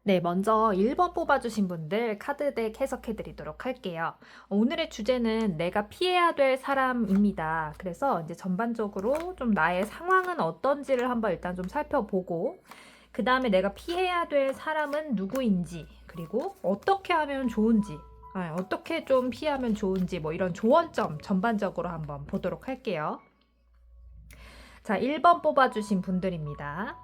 네, 먼저 1번 뽑아주신 분들 카드덱 해석해 드리도록 할게요. 오늘의 주제는 내가 피해야 될 사람입니다. 그래서 이제 전반적으로 좀 나의 상황은 어떤지를 한번 일단 좀 살펴보고, 그 다음에 내가 피해야 될 사람은 누구인지, 그리고 어떻게 하면 좋은지, 어떻게 좀 피하면 좋은지, 뭐 이런 조언점 전반적으로 한번 보도록 할게요. 자, 1번 뽑아주신 분들입니다.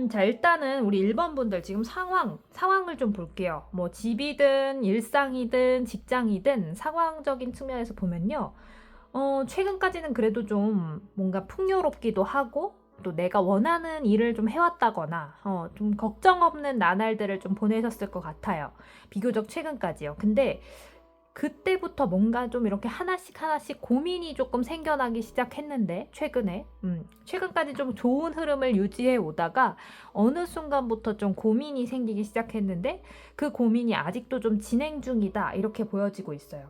자, 일단은 우리 1번 분들 지금 상황을 좀 볼게요. 뭐 집이든 일상이든 직장이든 상황적인 측면에서 보면요. 최근까지는 그래도 좀 뭔가 풍요롭기도 하고 또 내가 원하는 일을 좀 해왔다거나 좀 걱정 없는 나날들을 좀 보내셨을 것 같아요. 비교적 최근까지요. 근데 그때부터 뭔가 좀 이렇게 하나씩 고민이 조금 생겨나기 시작했는데 최근까지 좀 좋은 흐름을 유지해 오다가 어느 순간부터 좀 고민이 생기기 시작했는데 그 고민이 아직도 좀 진행 중이다 이렇게 보여지고 있어요.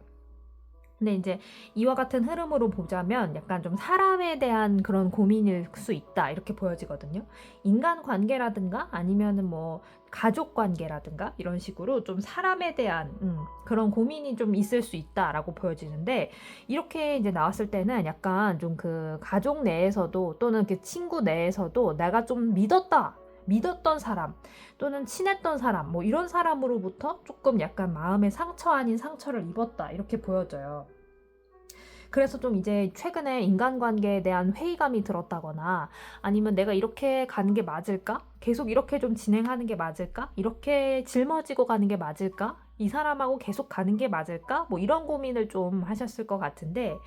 근데 이제 이와 같은 흐름으로 보자면 약간 좀 사람에 대한 그런 고민일 수 있다 이렇게 보여지거든요. 인간 관계라든가 아니면은 뭐 가족 관계라든가 이런 식으로 좀 사람에 대한 그런 고민이 좀 있을 수 있다라고 보여지는데 이렇게 이제 나왔을 때는 약간 좀 그 가족 내에서도 또는 그 친구 내에서도 내가 좀 믿었던 사람 또는 친했던 사람 뭐 이런 사람으로부터 조금 약간 마음의 상처 아닌 상처를 입었다 이렇게 보여져요. 그래서 좀 이제 최근에 인간관계에 대한 회의감이 들었다거나 아니면 내가 이렇게 가는 게 맞을까? 계속 이렇게 좀 진행하는 게 맞을까? 이렇게 짊어지고 가는 게 맞을까? 이 사람하고 계속 가는 게 맞을까? 뭐 이런 고민을 좀 하셨을 것 같은데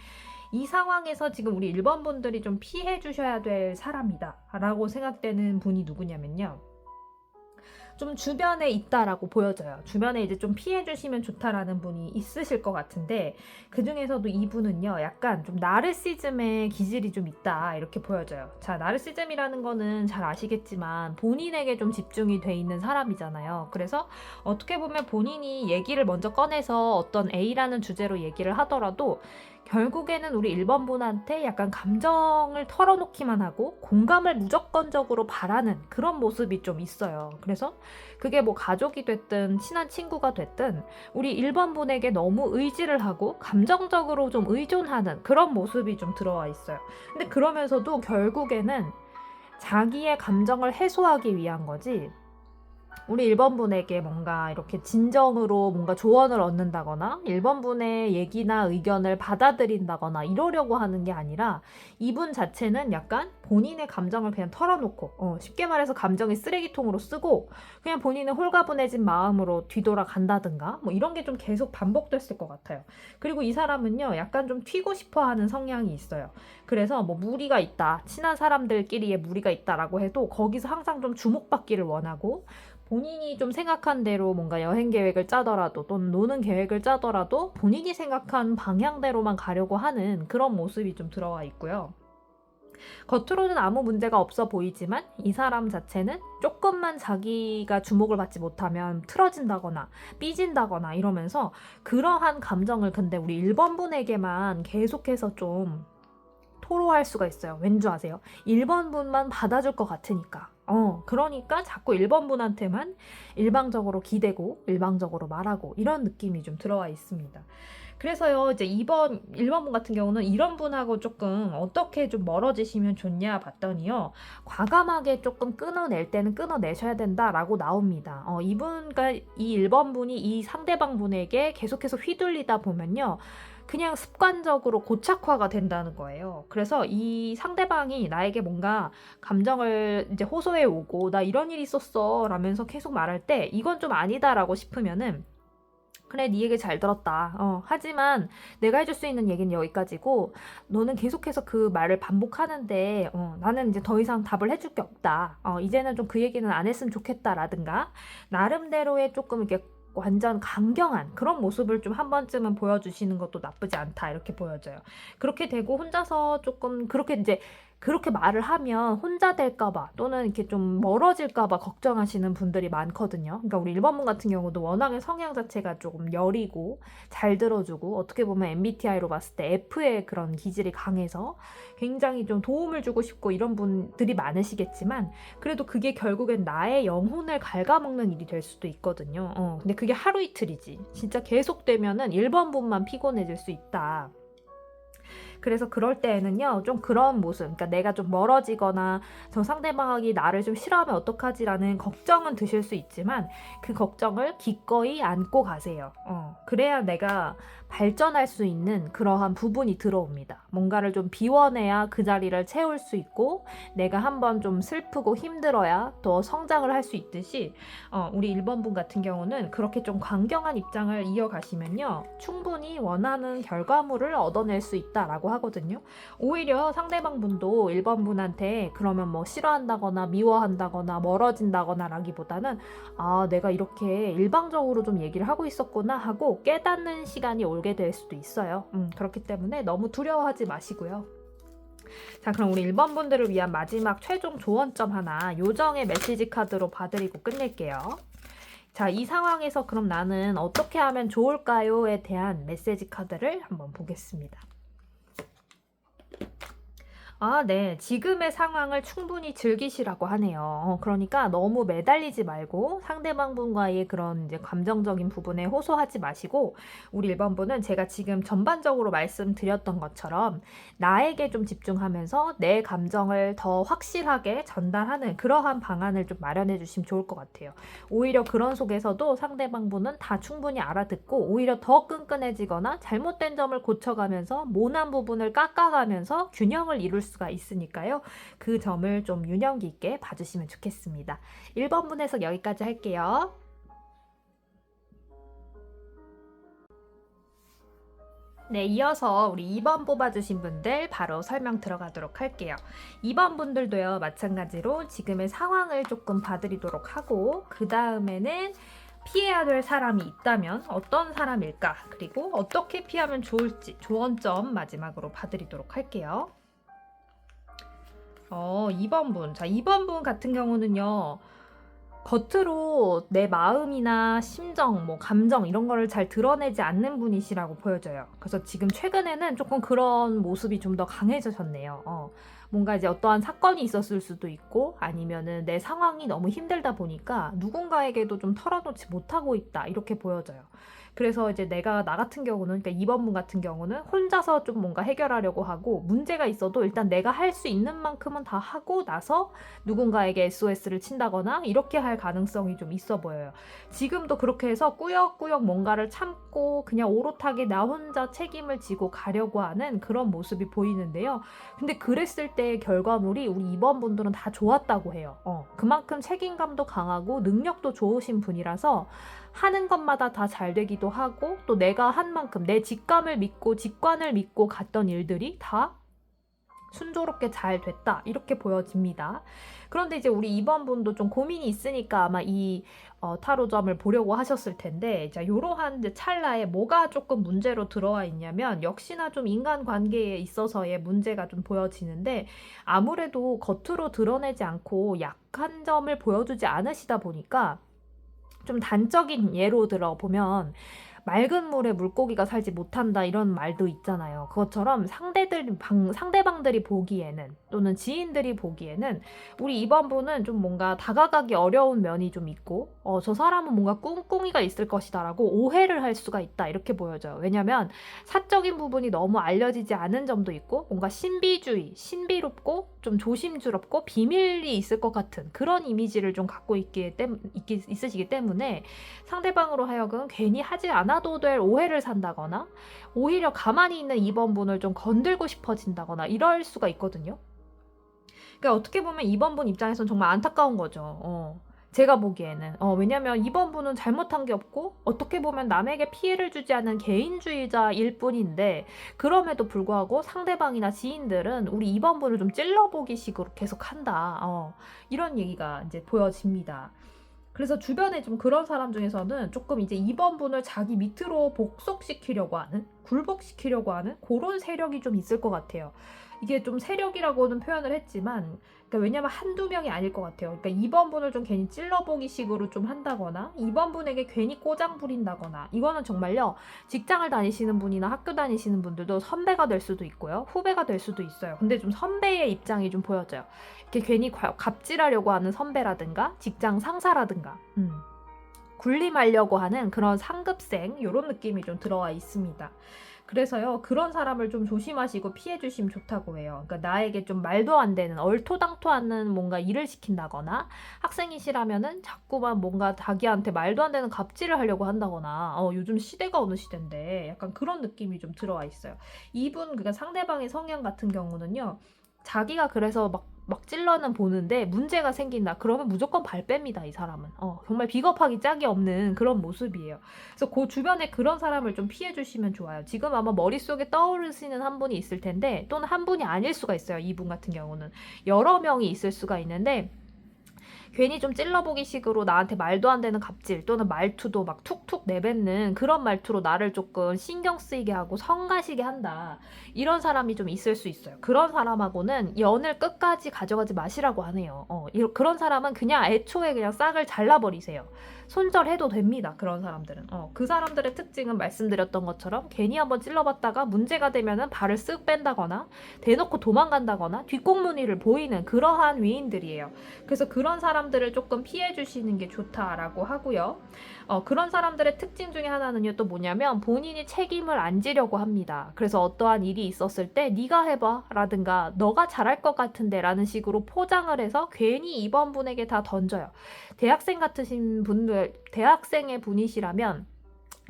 이 상황에서 지금 우리 1번 분들이 좀 피해 주셔야 될 사람이다 라고 생각되는 분이 누구냐면요. 좀 주변에 있다라고 보여져요. 주변에 이제 좀 피해 주시면 좋다라는 분이 있으실 것 같은데 그 중에서도 이분은요. 약간 좀 나르시즘의 기질이 좀 있다 이렇게 보여져요. 자, 나르시즘이라는 거는 잘 아시겠지만 본인에게 좀 집중이 돼 있는 사람이잖아요. 그래서 어떻게 보면 본인이 얘기를 먼저 꺼내서 어떤 A라는 주제로 얘기를 하더라도 결국에는 우리 1번 분한테 약간 감정을 털어놓기만 하고 공감을 무조건적으로 바라는 그런 모습이 좀 있어요. 그래서 그게 뭐 가족이 됐든 친한 친구가 됐든 우리 1번 분에게 너무 의지를 하고 감정적으로 좀 의존하는 그런 모습이 좀 들어와 있어요. 근데 그러면서도 결국에는 자기의 감정을 해소하기 위한 거지 우리 1번 분에게 뭔가 이렇게 진정으로 뭔가 조언을 얻는다거나 1번 분의 얘기나 의견을 받아들인다거나 이러려고 하는 게 아니라 이분 자체는 약간 본인의 감정을 그냥 털어놓고 쉽게 말해서 감정이 쓰레기통으로 쓰고 그냥 본인은 홀가분해진 마음으로 뒤돌아간다든가 뭐 이런 게 좀 계속 반복됐을 것 같아요. 그리고 이 사람은요 약간 좀 튀고 싶어 하는 성향이 있어요. 그래서 뭐 무리가 있다 친한 사람들끼리의 무리가 있다라고 해도 거기서 항상 좀 주목받기를 원하고 본인이 좀 생각한 대로 뭔가 여행 계획을 짜더라도 또는 노는 계획을 짜더라도 본인이 생각한 방향대로만 가려고 하는 그런 모습이 좀 들어와 있고요. 겉으로는 아무 문제가 없어 보이지만 이 사람 자체는 조금만 자기가 주목을 받지 못하면 틀어진다거나 삐진다거나 이러면서 그러한 감정을 근데 우리 1번 분에게만 계속해서 좀 토로할 수가 있어요. 왠지 아세요? 1번 분만 받아줄 것 같으니까. 그러니까 자꾸 1번 분한테만 일방적으로 기대고 일방적으로 말하고 이런 느낌이 좀 들어와 있습니다. 그래서요, 이제 1번 분 같은 경우는 이런 분하고 조금 어떻게 좀 멀어지시면 좋냐 봤더니요, 과감하게 조금 끊어낼 때는 끊어내셔야 된다라고 나옵니다. 그러니까 이 1번 분이 이 상대방 분에게 계속해서 휘둘리다 보면요, 그냥 습관적으로 고착화가 된다는 거예요. 그래서 이 상대방이 나에게 뭔가 감정을 이제 호소해 오고 나 이런 일이 있었어 라면서 계속 말할 때 이건 좀 아니다라고 싶으면은 그래, 네 얘기 잘 들었다. 하지만 내가 해줄 수 있는 얘기는 여기까지고 너는 계속해서 그 말을 반복하는데 나는 이제 더 이상 답을 해줄 게 없다. 이제는 좀 그 얘기는 안 했으면 좋겠다라든가 나름대로의 조금 이렇게 완전 강경한 그런 모습을 좀 한 번쯤은 보여주시는 것도 나쁘지 않다 이렇게 보여져요. 그렇게 되고 혼자서 조금 그렇게 이제 그렇게 말을 하면 혼자 될까봐 또는 이렇게 좀 멀어질까봐 걱정하시는 분들이 많거든요. 그러니까 우리 1번분 같은 경우도 워낙에 성향 자체가 조금 여리고 잘 들어주고 어떻게 보면 MBTI로 봤을 때 F의 그런 기질이 강해서 굉장히 좀 도움을 주고 싶고 이런 분들이 많으시겠지만 그래도 그게 결국엔 나의 영혼을 갉아먹는 일이 될 수도 있거든요. 근데 그게 하루 이틀이지. 진짜 계속되면은 1번분만 피곤해질 수 있다. 그래서 그럴 때에는요, 좀 그런 모습, 그러니까 내가 좀 멀어지거나 저 상대방이 나를 좀 싫어하면 어떡하지라는 걱정은 드실 수 있지만 그 걱정을 기꺼이 안고 가세요. 그래야 내가 발전할 수 있는 그러한 부분이 들어옵니다. 뭔가를 좀 비워내야 그 자리를 채울 수 있고 내가 한번 좀 슬프고 힘들어야 더 성장을 할 수 있듯이 우리 1번분 같은 경우는 그렇게 좀 강경한 입장을 이어가시면요, 충분히 원하는 결과물을 얻어낼 수 있다라고 하거든요. 오히려 상대방 분도 1번분한테 그러면 뭐 싫어한다거나 미워한다거나 멀어진다거나 라기보다는 아, 내가 이렇게 일방적으로 좀 얘기를 하고 있었구나 하고 깨닫는 시간이 올게 될 수도 있어요. 그렇기 때문에 너무 두려워하지 마시고요. 자, 그럼 우리 1번분들을 위한 마지막 최종 조언점 하나 요정의 메시지 카드로 봐드리고 끝낼게요. 자, 이 상황에서 그럼 나는 어떻게 하면 좋을까요?에 대한 메시지 카드를 한번 보겠습니다. 아, 네. 지금의 상황을 충분히 즐기시라고 하네요. 그러니까 너무 매달리지 말고 상대방 분과의 그런 이제 감정적인 부분에 호소하지 마시고 우리 1번분은 제가 지금 전반적으로 말씀드렸던 것처럼 나에게 좀 집중하면서 내 감정을 더 확실하게 전달하는 그러한 방안을 좀 마련해 주시면 좋을 것 같아요. 오히려 그런 속에서도 상대방 분은 다 충분히 알아듣고 오히려 더 끈끈해지거나 잘못된 점을 고쳐가면서 모난 부분을 깎아가면서 균형을 이룰 수가 있으니까요. 그 점을 좀 유념 깊게 봐주시면 좋겠습니다. 1번분 해석 여기까지 할게요. 네, 이어서 우리 2번 뽑아주신 분들 바로 설명 들어가도록 할게요. 2번 분들도요, 마찬가지로 지금의 상황을 조금 봐드리도록 하고 그 다음에는 피해야 될 사람이 있다면 어떤 사람일까? 그리고 어떻게 피하면 좋을지 조언점 마지막으로 봐드리도록 할게요. 2번분. 자, 2번분 같은 경우는요, 겉으로 내 마음이나 심정, 뭐 감정 이런 거를 잘 드러내지 않는 분이시라고 보여져요. 그래서 지금 최근에는 조금 그런 모습이 좀 더 강해지셨네요. 뭔가 이제 어떠한 사건이 있었을 수도 있고 아니면은 내 상황이 너무 힘들다 보니까 누군가에게도 좀 털어놓지 못하고 있다 이렇게 보여져요. 그래서 이제 내가 나 같은 경우는 그러니까 2번분 같은 경우는 혼자서 좀 뭔가 해결하려고 하고 문제가 있어도 일단 내가 할 수 있는 만큼은 다 하고 나서 누군가에게 SOS를 친다거나 이렇게 할 가능성이 좀 있어 보여요. 지금도 그렇게 해서 꾸역꾸역 뭔가를 참고 그냥 오롯하게 나 혼자 책임을 지고 가려고 하는 그런 모습이 보이는데요. 근데 그랬을 때의 결과물이 우리 2번분들은 다 좋았다고 해요. 그만큼 책임감도 강하고 능력도 좋으신 분이라서 하는 것마다 다 잘 되기도 하고 또 내가 한 만큼 내 직감을 믿고 직관을 믿고 갔던 일들이 다 순조롭게 잘 됐다 이렇게 보여집니다. 그런데 이제 우리 2번분도 좀 고민이 있으니까 아마 이 타로점을 보려고 하셨을 텐데 자, 요러한 이제 찰나에 뭐가 조금 문제로 들어와 있냐면 역시나 좀 인간관계에 있어서의 문제가 좀 보여지는데 아무래도 겉으로 드러내지 않고 약한 점을 보여주지 않으시다 보니까 좀 단적인 예로 들어보면 맑은 물에 물고기가 살지 못한다 이런 말도 있잖아요. 그것처럼 상대방들이 보기에는 또는 지인들이 보기에는 우리 2번분은 좀 뭔가 다가가기 어려운 면이 좀 있고 저 사람은 뭔가 꿍꿍이가 있을 것이다 라고 오해를 할 수가 있다 이렇게 보여져요. 왜냐면 사적인 부분이 너무 알려지지 않은 점도 있고 뭔가 신비주의, 신비롭고 좀 조심스럽고 비밀이 있을 것 같은 그런 이미지를 좀 갖고 있으시기 때문에 상대방으로 하여금 괜히 하지 않아도 될 오해를 산다거나 오히려 가만히 있는 2번분을 좀 건들고 싶어진다거나 이럴 수가 있거든요. 그러니까 어떻게 보면 2번분 입장에서는 정말 안타까운 거죠. 제가 보기에는 왜냐면 2번분은 잘못한 게 없고 어떻게 보면 남에게 피해를 주지 않는 개인주의자일 뿐인데 그럼에도 불구하고 상대방이나 지인들은 우리 2번분을 좀 찔러보기 식으로 계속 한다. 이런 얘기가 이제 보여집니다. 그래서 주변에 좀 그런 사람 중에서는 조금 이제 2번분을 자기 밑으로 복속시키려고 하는, 굴복시키려고 하는 그런 세력이 좀 있을 것 같아요. 이게 좀 세력이라고는 표현을 했지만, 그러니까 왜냐면 한두 명이 아닐 것 같아요. 그러니까 2번 분을 좀 괜히 찔러보기 식으로 좀 한다거나 2번 분에게 괜히 꼬장 부린다거나, 이거는 정말요, 직장을 다니시는 분이나 학교 다니시는 분들도 선배가 될 수도 있고요, 후배가 될 수도 있어요. 근데 좀 선배의 입장이 좀 보여져요. 이렇게 괜히 갑질하려고 하는 선배라든가 직장 상사라든가 군림하려고 하는 그런 상급생, 이런 느낌이 좀 들어와 있습니다. 그래서요, 그런 사람을 좀 조심하시고 피해 주시면 좋다고 해요. 그러니까 나에게 좀 말도 안 되는 얼토당토 않는 뭔가 일을 시킨다거나, 학생이시라면은 자꾸만 뭔가 자기한테 말도 안 되는 갑질을 하려고 한다거나, 요즘 시대가 어느 시대인데 약간 그런 느낌이 좀 들어와 있어요. 이분, 그러니까 상대방의 성향 같은 경우는요, 자기가 그래서 막 찔러는 보는데 문제가 생긴다 그러면 무조건 발 뺍니다, 이 사람은. 정말 비겁하기 짝이 없는 그런 모습이에요. 그래서 그 주변에 그런 사람을 좀 피해 주시면 좋아요. 지금 아마 머릿속에 떠오르시는 한 분이 있을 텐데, 또는 한 분이 아닐 수가 있어요. 이분 같은 경우는 여러 명이 있을 수가 있는데, 괜히 좀 찔러보기 식으로 나한테 말도 안 되는 갑질 또는 말투도 막 툭툭 내뱉는 그런 말투로 나를 조금 신경 쓰이게 하고 성가시게 한다, 이런 사람이 좀 있을 수 있어요. 그런 사람하고는 연을 끝까지 가져가지 마시라고 하네요. 그런 사람은 그냥 애초에 그냥 싹을 잘라버리세요. 손절해도 됩니다, 그런 사람들은. 그 사람들의 특징은 말씀드렸던 것처럼 괜히 한번 찔러봤다가 문제가 되면은 발을 쓱 뺀다거나 대놓고 도망간다거나 뒷공무니를 보이는 그러한 위인들이에요. 그래서 그런 사람들을 조금 피해 주시는 게 좋다라고 하고요. 그런 사람들의 특징 중에 하나는요, 또 뭐냐면 본인이 책임을 안 지려고 합니다. 그래서 어떠한 일이 있었을 때 네가 해봐 라든가 너가 잘할 것 같은데 라는 식으로 포장을 해서 괜히 이번 분에게 다 던져요. 대학생 같으신 분들, 대학생의 분이시라면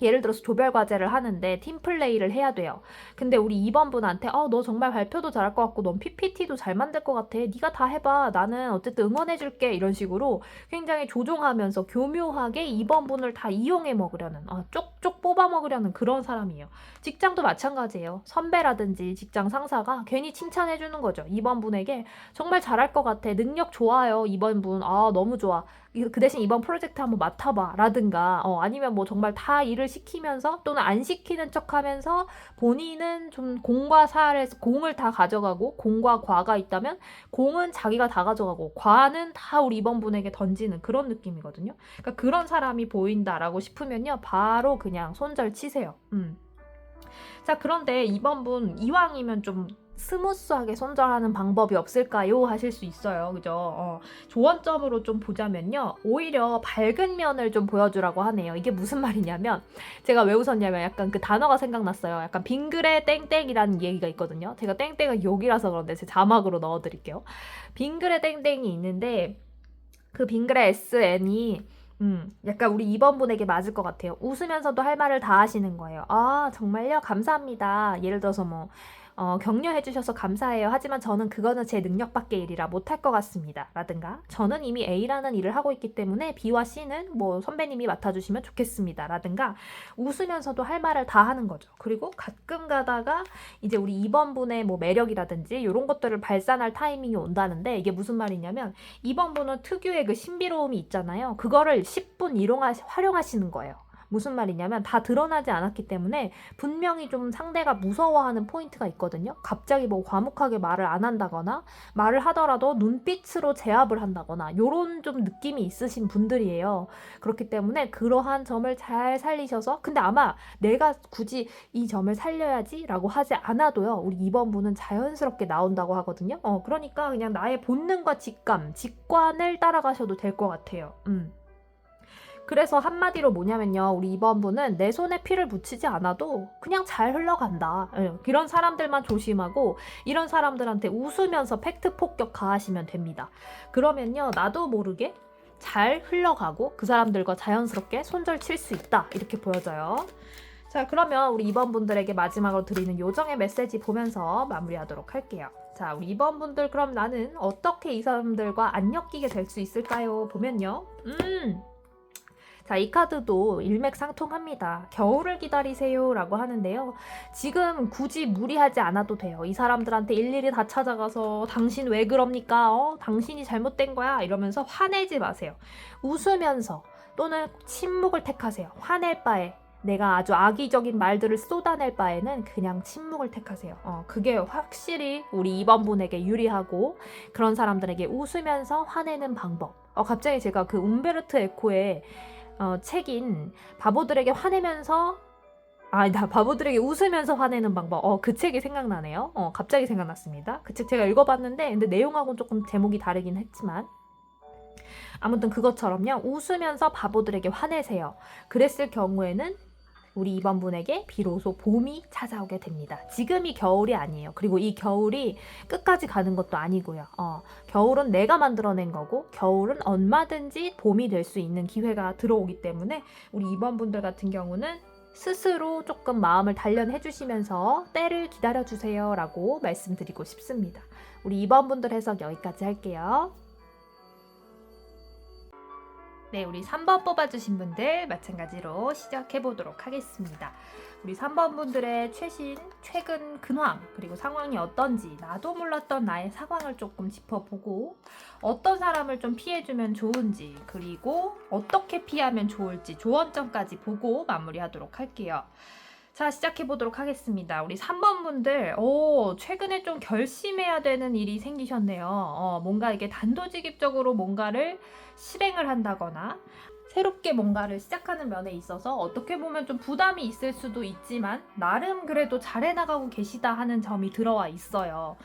예를 들어서 조별 과제를 하는데 팀플레이를 해야 돼요. 근데 우리 2번 분한테 너 정말 발표도 잘할 것 같고 넌 PPT도 잘 만들 것 같아, 네가 다 해봐, 나는 어쨌든 응원해줄게, 이런 식으로 굉장히 조종하면서 교묘하게 2번 분을 다 이용해 먹으려는, 쪽쪽 뽑아 먹으려는 그런 사람이에요. 직장도 마찬가지예요. 선배라든지 직장 상사가 괜히 칭찬해주는 거죠. 2번 분에게 정말 잘할 것 같아, 능력 좋아요 2번 분, 너무 좋아, 그 대신 이번 프로젝트 한번 맡아봐 라든가, 아니면 뭐 정말 다 일을 시키면서 또는 안 시키는 척 하면서 본인은 좀 공과 사에서 공을 다 가져가고, 공과 과가 있다면 공은 자기가 다 가져가고 과는 다 우리 이번 분에게 던지는 그런 느낌이거든요. 그러니까 그런 사람이 보인다라고 싶으면요, 바로 그냥 손절 치세요. 자, 그런데 이번 분 이왕이면 좀 스무스하게 손절하는 방법이 없을까요? 하실 수 있어요. 그죠? 조언점으로 좀 보자면요, 오히려 밝은 면을 좀 보여주라고 하네요. 이게 무슨 말이냐면, 제가 왜 웃었냐면 약간 그 단어가 생각났어요. 약간 빙그레 땡땡이라는 얘기가 있거든요. 제가 땡땡은 욕이라서 그런데 제 자막으로 넣어드릴게요. 빙그레 땡땡이 있는데, 그 빙그레 SN이 약간 우리 2번 분에게 맞을 것 같아요. 웃으면서도 할 말을 다 하시는 거예요. 정말요? 감사합니다. 예를 들어서 뭐, 격려해 주셔서 감사해요. 하지만 저는 그거는 제 능력 밖의 일이라 못할 것 같습니다. 라든가, 저는 이미 A라는 일을 하고 있기 때문에 B와 C는 뭐 선배님이 맡아주시면 좋겠습니다. 라든가, 웃으면서도 할 말을 다 하는 거죠. 그리고 가끔 가다가 이제 우리 2번 분의 뭐 매력이라든지 이런 것들을 발산할 타이밍이 온다는데, 이게 무슨 말이냐면 2번 분은 특유의 그 신비로움이 있잖아요. 그거를 10분 활용하시는 거예요. 무슨 말이냐면 다 드러나지 않았기 때문에 분명히 좀 상대가 무서워하는 포인트가 있거든요. 갑자기 뭐 과묵하게 말을 안 한다거나, 말을 하더라도 눈빛으로 제압을 한다거나, 요런 좀 느낌이 있으신 분들이에요. 그렇기 때문에 그러한 점을 잘 살리셔서, 근데 아마 내가 굳이 이 점을 살려야지 라고 하지 않아도요, 우리 2번 분은 자연스럽게 나온다고 하거든요. 그러니까 그냥 나의 본능과 직관을 따라가셔도 될 것 같아요. 그래서 한마디로 뭐냐면요, 우리 2번 분은 내 손에 피를 묻히지 않아도 그냥 잘 흘러간다. 이런 사람들만 조심하고, 이런 사람들한테 웃으면서 팩트 폭격 가하시면 됩니다. 그러면요, 나도 모르게 잘 흘러가고 그 사람들과 자연스럽게 손절 칠 수 있다, 이렇게 보여져요. 자, 그러면 우리 2번 분들에게 마지막으로 드리는 요정의 메시지 보면서 마무리하도록 할게요. 자, 우리 2번 분들, 그럼 나는 어떻게 이 사람들과 안 엮이게 될 수 있을까요? 보면요, 자, 이 카드도 일맥상통합니다. 겨울을 기다리세요 라고 하는데요, 지금 굳이 무리하지 않아도 돼요. 이 사람들한테 일일이 다 찾아가서 당신 왜 그럽니까? 당신이 잘못된 거야? 이러면서 화내지 마세요. 웃으면서 또는 침묵을 택하세요. 화낼 바에 내가 아주 악의적인 말들을 쏟아낼 바에는 그냥 침묵을 택하세요. 그게 확실히 우리 2번 분에게 유리하고 그런 사람들에게 웃으면서 화내는 방법. 갑자기 제가 그 움베르토 에코의 책인 바보들에게 화내면서 나 바보들에게 웃으면서 화내는 방법. 그 책이 생각나네요. 갑자기 생각났습니다. 그 책 제가 읽어봤는데 근데 내용하고는 조금 제목이 다르긴 했지만 아무튼 그것처럼요. 웃으면서 바보들에게 화내세요. 그랬을 경우에는 우리 2번 분에게 비로소 봄이 찾아오게 됩니다. 지금이 겨울이 아니에요. 그리고 이 겨울이 끝까지 가는 것도 아니고요. 겨울은 내가 만들어낸 거고 겨울은 얼마든지 봄이 될 수 있는 기회가 들어오기 때문에 우리 2번 분들 같은 경우는 스스로 조금 마음을 단련해 주시면서 때를 기다려주세요 라고 말씀드리고 싶습니다. 우리 2번 분들 해석 여기까지 할게요. 네, 우리 3번 뽑아주신 분들 마찬가지로 시작해보도록 하겠습니다. 우리 3번 분들의 최근 근황 그리고 상황이 어떤지 나도 몰랐던 나의 상황을 조금 짚어보고 어떤 사람을 좀 피해주면 좋은지 그리고 어떻게 피하면 좋을지 조언점까지 보고 마무리하도록 할게요. 자, 시작해보도록 하겠습니다. 우리 3번 분들, 최근에 좀 결심해야 되는 일이 생기셨네요. 뭔가 이게 단도직입적으로 뭔가를 실행을 한다거나 새롭게 뭔가를 시작하는 면에 있어서 어떻게 보면 좀 부담이 있을 수도 있지만 나름 그래도 잘해나가고 계시다 하는 점이 들어와 있어요.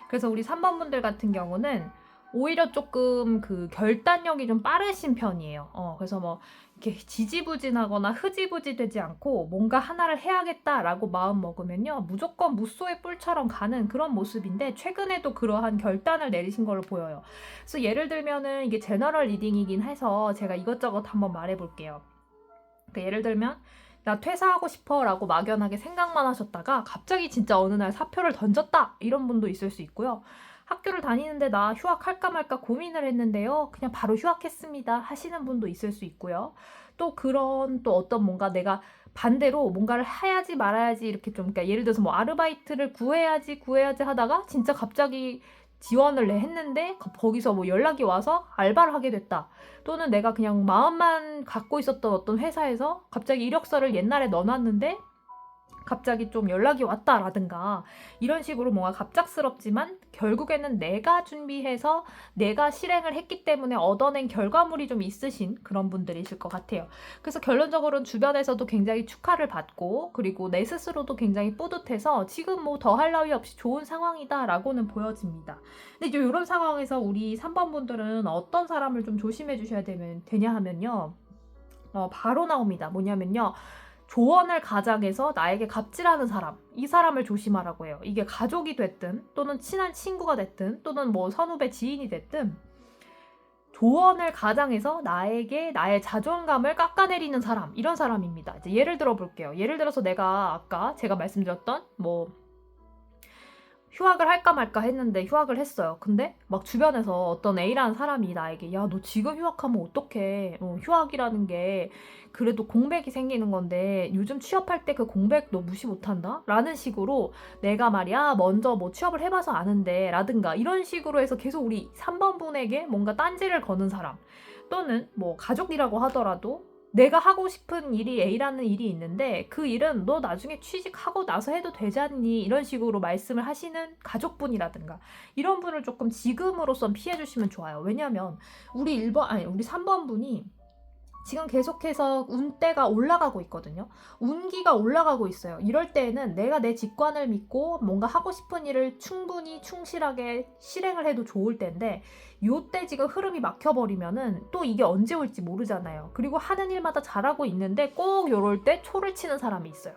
그래서 우리 3번 분들 같은 경우는 오히려 조금 그 결단력이 좀 빠르신 편이에요. 그래서 뭐 이렇게 지지부진하거나 흐지부지되지 않고 뭔가 하나를 해야겠다라고 마음 먹으면요 무조건 무소의 뿔처럼 가는 그런 모습인데 최근에도 그러한 결단을 내리신 걸로 보여요. 그래서 예를 들면은 이게 제너럴 리딩이긴 해서 제가 이것저것 한번 말해볼게요. 그러니까 예를 들면 나 퇴사하고 싶어 라고 막연하게 생각만 하셨다가 갑자기 진짜 어느 날 사표를 던졌다 이런 분도 있을 수 있고요. 학교를 다니는데 나 휴학할까 말까 고민을 했는데요. 그냥 바로 휴학했습니다 하시는 분도 있을 수 있고요. 또 어떤 뭔가 내가 반대로 뭔가를 해야지 말아야지 이렇게 좀 그러니까 예를 들어서 뭐 아르바이트를 구해야지 하다가 진짜 갑자기 지원을 했는데 거기서 뭐 연락이 와서 알바를 하게 됐다. 또는 내가 그냥 마음만 갖고 있었던 어떤 회사에서 갑자기 이력서를 옛날에 넣어놨는데 갑자기 좀 연락이 왔다라든가 이런 식으로 뭔가 갑작스럽지만 결국에는 내가 준비해서 내가 실행을 했기 때문에 얻어낸 결과물이 좀 있으신 그런 분들이실 것 같아요. 그래서 결론적으로는 주변에서도 굉장히 축하를 받고 그리고 내 스스로도 굉장히 뿌듯해서 지금 뭐 더 할 나위 없이 좋은 상황이다라고는 보여집니다. 근데 이제 이런 상황에서 우리 3번 분들은 어떤 사람을 좀 조심해 주셔야 되냐 하면요. 바로 나옵니다. 뭐냐면요. 조언을 가장해서 나에게 갑질하는 사람, 이 사람을 조심하라고 해요. 이게 가족이 됐든 또는 친한 친구가 됐든 또는 뭐 선후배 지인이 됐든 조언을 가장해서 나에게 나의 자존감을 깎아내리는 사람, 이런 사람입니다. 이제 예를 들어 볼게요. 예를 들어서 내가 아까 제가 말씀드렸던 뭐 휴학을 할까 말까 했는데 휴학을 했어요. 근데 막 주변에서 어떤 A라는 사람이 나에게 야, 너 지금 휴학하면 어떡해. 휴학이라는 게 그래도 공백이 생기는 건데 요즘 취업할 때 그 공백 너 무시 못한다? 라는 식으로 내가 말이야 먼저 뭐 취업을 해봐서 아는데 라든가 이런 식으로 해서 계속 우리 3번 분에게 뭔가 딴지를 거는 사람 또는 뭐 가족이라고 하더라도 내가 하고 싶은 일이 A라는 일이 있는데 그 일은 너 나중에 취직하고 나서 해도 되지 않니? 이런 식으로 말씀을 하시는 가족분이라든가 이런 분을 조금 지금으로선 피해 주시면 좋아요. 왜냐면 우리 3번 분이 지금 계속해서 운대가 올라가고 있거든요. 운기가 올라가고 있어요. 이럴 때에는 내가 내 직관을 믿고 뭔가 하고 싶은 일을 충분히 충실하게 실행을 해도 좋을 텐데 요때 지금 흐름이 막혀버리면은 또 이게 언제 올지 모르잖아요. 그리고 하는 일마다 잘하고 있는데 꼭 요럴 때 초를 치는 사람이 있어요.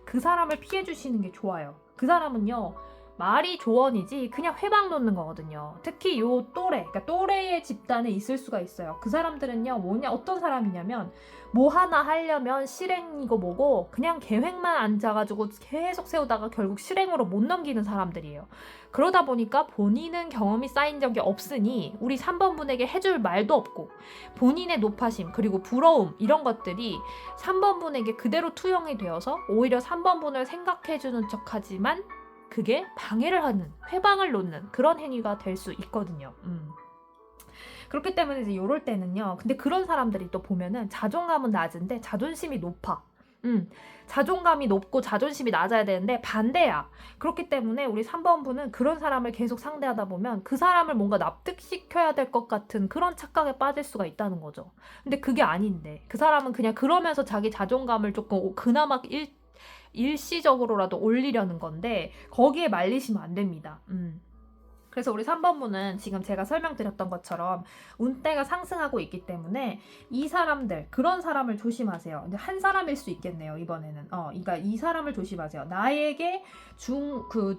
그 사람을 피해 주시는 게 좋아요. 그 사람은요. 말이 조언이지 그냥 회방 놓는 거거든요. 특히 요 그러니까 또래의 집단에 있을 수가 있어요. 그 사람들은요, 어떤 사람이냐면 뭐 하나 하려면 실행이고 뭐고 그냥 계획만 앉아가지고 계속 세우다가 결국 실행으로 못 넘기는 사람들이에요. 그러다 보니까 본인은 경험이 쌓인 적이 없으니 우리 3번 분에게 해줄 말도 없고 본인의 노파심 그리고 부러움 이런 것들이 3번 분에게 그대로 투영이 되어서 오히려 3번 분을 생각해주는 척하지만 그게 방해를 하는, 회방을 놓는 그런 행위가 될 수 있거든요. 그렇기 때문에 이제 이럴 때는요. 근데 그런 사람들이 또 보면은 자존감은 낮은데 자존심이 높아. 자존감이 높고 자존심이 낮아야 되는데 반대야. 그렇기 때문에 우리 3번분은 그런 사람을 계속 상대하다 보면 그 사람을 뭔가 납득시켜야 될 것 같은 그런 착각에 빠질 수가 있다는 거죠. 근데 그게 아닌데 그 사람은 그냥 그러면서 자기 자존감을 조금 그나마 일시적으로라도 올리려는 건데 거기에 말리시면 안 됩니다. 그래서 우리 3번분은 지금 제가 설명드렸던 것처럼 운대가 상승하고 있기 때문에 이 사람들, 그런 사람을 조심하세요. 이제 한 사람일 수 있겠네요, 이번에는. 그러니까 이 사람을 조심하세요. 나에게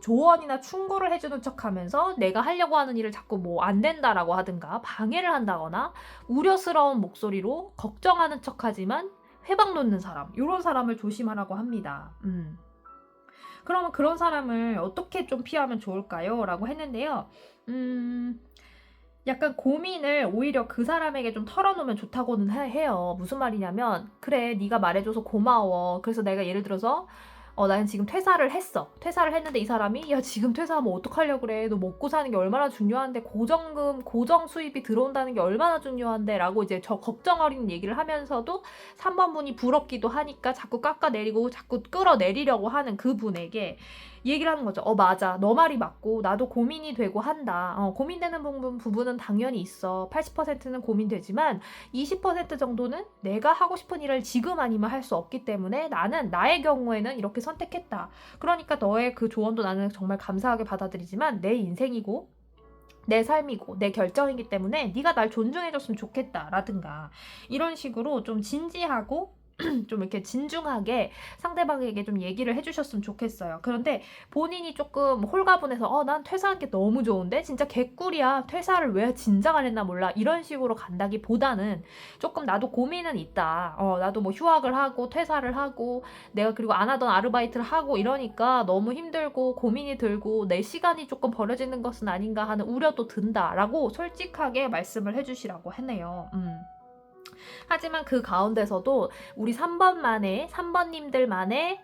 조언이나 충고를 해주는 척 하면서 내가 하려고 하는 일을 자꾸 뭐 안 된다라고 하든가 방해를 한다거나 우려스러운 목소리로 걱정하는 척 하지만 회방 놓는 사람, 이런 사람을 조심하라고 합니다. 그러면 그런 사람을 어떻게 좀 피하면 좋을까요? 라고 했는데요. 약간 고민을 오히려 그 사람에게 좀 털어놓으면 좋다고는 해요. 무슨 말이냐면 그래 네가 말해줘서 고마워. 그래서 내가 예를 들어서 나는 지금 퇴사를 했어. 퇴사를 했는데 이 사람이 야 지금 퇴사하면 어떡하려고 그래. 너 먹고 사는 게 얼마나 중요한데 고정 수입이 들어온다는 게 얼마나 중요한데 라고 이제 저 걱정 어린 얘기를 하면서도 3번분이 부럽기도 하니까 자꾸 깎아내리고 자꾸 끌어내리려고 하는 그분에게 얘기를 하는 거죠. 맞아. 너 말이 맞고 나도 고민이 되고 한다. 고민되는 부분은 당연히 있어. 80%는 고민되지만 20% 정도는 내가 하고 싶은 일을 지금 아니면 할 수 없기 때문에 나는 나의 경우에는 이렇게 선택했다. 그러니까 너의 그 조언도 나는 정말 감사하게 받아들이지만 내 인생이고 내 삶이고 내 결정이기 때문에 네가 날 존중해줬으면 좋겠다 라든가 이런 식으로 좀 진지하고 좀 이렇게 진중하게 상대방에게 좀 얘기를 해주셨으면 좋겠어요. 그런데 본인이 조금 홀가분해서 난 퇴사한 게 너무 좋은데 진짜 개꿀이야. 퇴사를 왜 진작 안 했나 몰라. 이런 식으로 간다기보다는 조금 나도 고민은 있다. 나도 뭐 휴학을 하고 퇴사를 하고 내가 그리고 안 하던 아르바이트를 하고 이러니까 너무 힘들고 고민이 들고 내 시간이 조금 버려지는 것은 아닌가 하는 우려도 든다라고 솔직하게 말씀을 해주시라고 했네요. 하지만 그 가운데서도 우리 3번님들만의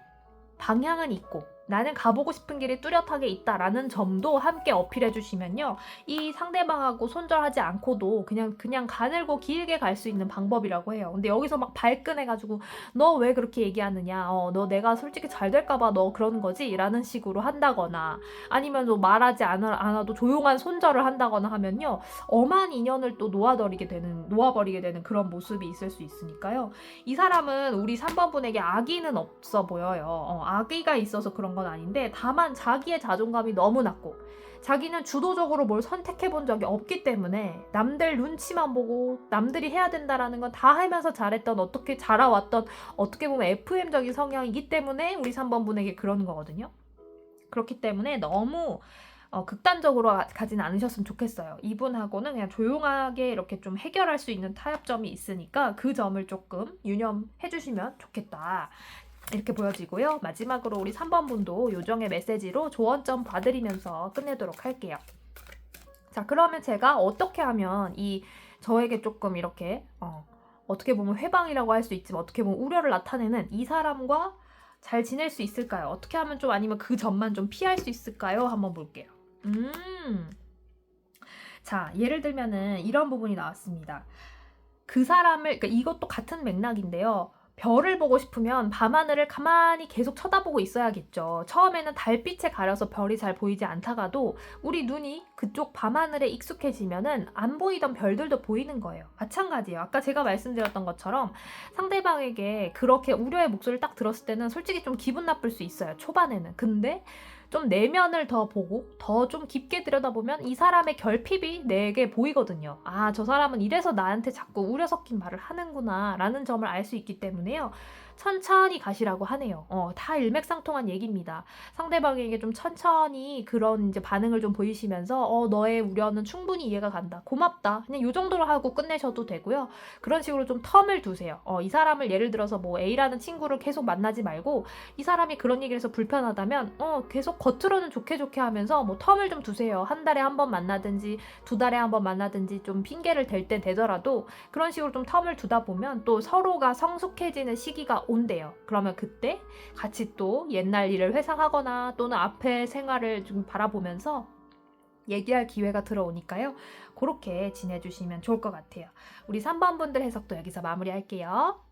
방향은 있고 나는 가보고 싶은 길이 뚜렷하게 있다라는 점도 함께 어필해 주시면요. 이 상대방하고 손절하지 않고도 그냥 가늘고 길게 갈 수 있는 방법이라고 해요. 근데 여기서 막 발끈해가지고 너 왜 그렇게 얘기하느냐. 너 내가 솔직히 잘 될까봐 너 그러는 거지? 라는 식으로 한다거나 아니면 뭐 말하지 않아도 조용한 손절을 한다거나 하면요. 엄한 인연을 또 놓아버리게 되는 그런 모습이 있을 수 있으니까요. 이 사람은 우리 3번분에게 악의는 없어 보여요. 악의가 있어서 그런 건 아닌데 다만 자기의 자존감이 너무 낮고 자기는 주도적으로 뭘 선택해 본 적이 없기 때문에 남들 눈치만 보고 남들이 해야 된다라는 건 다 하면서 잘했던 어떻게 자라왔던 어떻게 보면 FM적인 성향이기 때문에 우리 3번분에게 그러는 거거든요. 그렇기 때문에 너무 극단적으로 가진 않으셨으면 좋겠어요. 이분하고는 그냥 조용하게 이렇게 좀 해결할 수 있는 타협점이 있으니까 그 점을 조금 유념해 주시면 좋겠다. 이렇게 보여지고요. 마지막으로 우리 3번분도 요정의 메시지로 조언점 봐드리면서 끝내도록 할게요. 자, 그러면 제가 어떻게 하면 저에게 조금 이렇게 어떻게 보면 회방이라고 할 수 있지만 어떻게 보면 우려를 나타내는 이 사람과 잘 지낼 수 있을까요? 어떻게 하면 좀 아니면 그 점만 좀 피할 수 있을까요? 한번 볼게요. 자, 예를 들면은 이런 부분이 나왔습니다. 그 사람을, 그러니까 이것도 같은 맥락인데요. 별을 보고 싶으면 밤하늘을 가만히 계속 쳐다보고 있어야겠죠. 처음에는 달빛에 가려서 별이 잘 보이지 않다가도 우리 눈이 그쪽 밤하늘에 익숙해지면은 안 보이던 별들도 보이는 거예요. 마찬가지예요. 아까 제가 말씀드렸던 것처럼 상대방에게 그렇게 우려의 목소리를 딱 들었을 때는 솔직히 좀 기분 나쁠 수 있어요. 초반에는. 근데 좀 내면을 더 보고 더 좀 깊게 들여다보면 이 사람의 결핍이 내게 보이거든요. 아, 저 사람은 이래서 나한테 자꾸 우려 섞인 말을 하는구나 라는 점을 알 수 있기 때문에요. 천천히 가시라고 하네요. 다 일맥상통한 얘기입니다. 상대방에게 좀 천천히 그런 이제 반응을 좀 보이시면서 너의 우려는 충분히 이해가 간다. 고맙다. 그냥 이 정도로 하고 끝내셔도 되고요. 그런 식으로 좀 텀을 두세요. 이 사람을 예를 들어서 뭐 A라는 친구를 계속 만나지 말고 이 사람이 그런 얘기를 해서 불편하다면 계속 겉으로는 좋게 하면서 뭐 텀을 좀 두세요. 한 달에 한 번 만나든지 2달에 한 번 만나든지 좀 핑계를 댈 때 되더라도 그런 식으로 좀 텀을 두다 보면 또 서로가 성숙해지는 시기가 온대요. 그러면 그때 같이 또 옛날 일을 회상하거나 또는 앞의 생활을 좀 바라보면서 얘기할 기회가 들어오니까요. 그렇게 지내주시면 좋을 것 같아요. 우리 3번분들 해석도 여기서 마무리할게요.